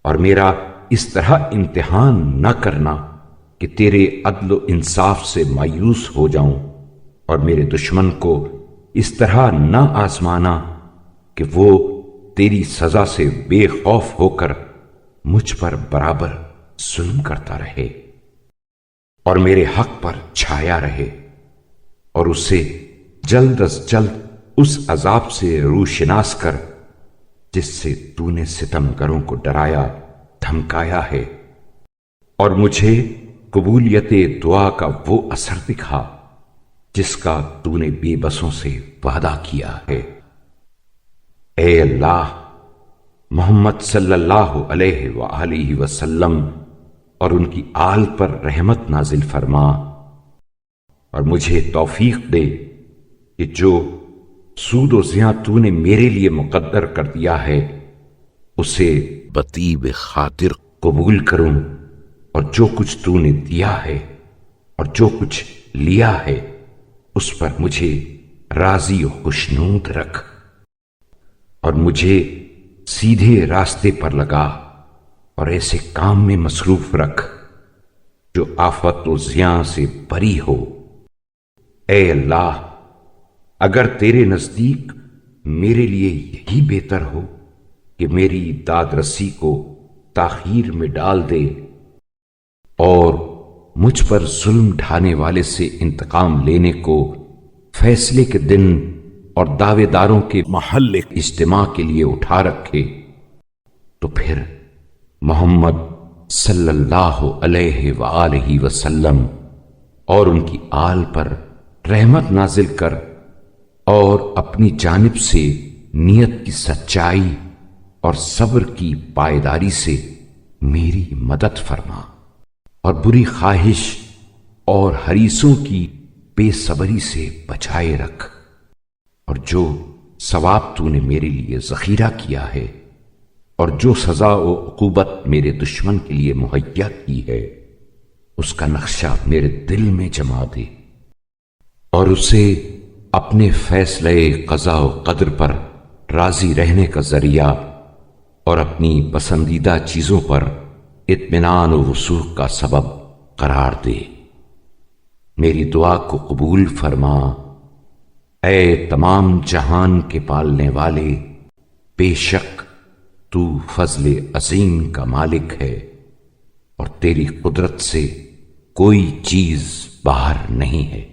اور میرا اس طرح امتحان نہ کرنا کہ تیرے عدل و انصاف سے مایوس ہو جاؤں، اور میرے دشمن کو اس طرح نہ آزمانا کہ وہ تیری سزا سے بے خوف ہو کر مجھ پر برابر ظلم کرتا رہے اور میرے حق پر چھایا رہے، اور اسے جلد از جلد اس عذاب سے روشناس کر جس سے تو نے ستمگروں کو ڈرایا دھمکایا ہے، اور مجھے قبولیت دعا کا وہ اثر دکھا جس کا تو نے بے بسوں سے وعدہ کیا ہے۔ اے اللہ، محمد صلی اللہ علیہ وآلہ وسلم اور ان کی آل پر رحمت نازل فرما، اور مجھے توفیق دے کہ جو سود و زیاں تو نے میرے لیے مقدر کر دیا ہے اسے بطیب خاطر قبول کروں، اور جو کچھ تو نے دیا ہے اور جو کچھ لیا ہے اس پر مجھے راضی و خوشنود رکھ، اور مجھے سیدھے راستے پر لگا اور ایسے کام میں مصروف رکھ جو آفت و زیاں سے بری ہو۔ اے اللہ، اگر تیرے نزدیک میرے لیے یہی بہتر ہو کہ میری داد رسی کو تاخیر میں ڈال دے اور مجھ پر ظلم ڈھانے والے سے انتقام لینے کو فیصلے کے دن اور دعوے داروں کے محل اجتماع کے لیے اٹھا رکھے، تو پھر محمد صلی اللہ علیہ وآلہ وسلم اور ان کی آل پر رحمت نازل کر، اور اپنی جانب سے نیت کی سچائی اور صبر کی پائیداری سے میری مدد فرما، اور بری خواہش اور حریصوں کی بے صبری سے بچائے رکھ، اور جو ثواب تو نے میرے لیے ذخیرہ کیا ہے اور جو سزا و عقوبت میرے دشمن کے لیے مہیا کی ہے اس کا نقشہ میرے دل میں جما دے، اور اسے اپنے فیصلے قضاء و قدر پر راضی رہنے کا ذریعہ اور اپنی پسندیدہ چیزوں پر اطمینان و وثوق کا سبب قرار دے۔ میری دعا کو قبول فرما۔ اے تمام جہان کے پالنے والے، بے شک تو فضل عظیم کا مالک ہے، اور تیری قدرت سے کوئی چیز باہر نہیں ہے۔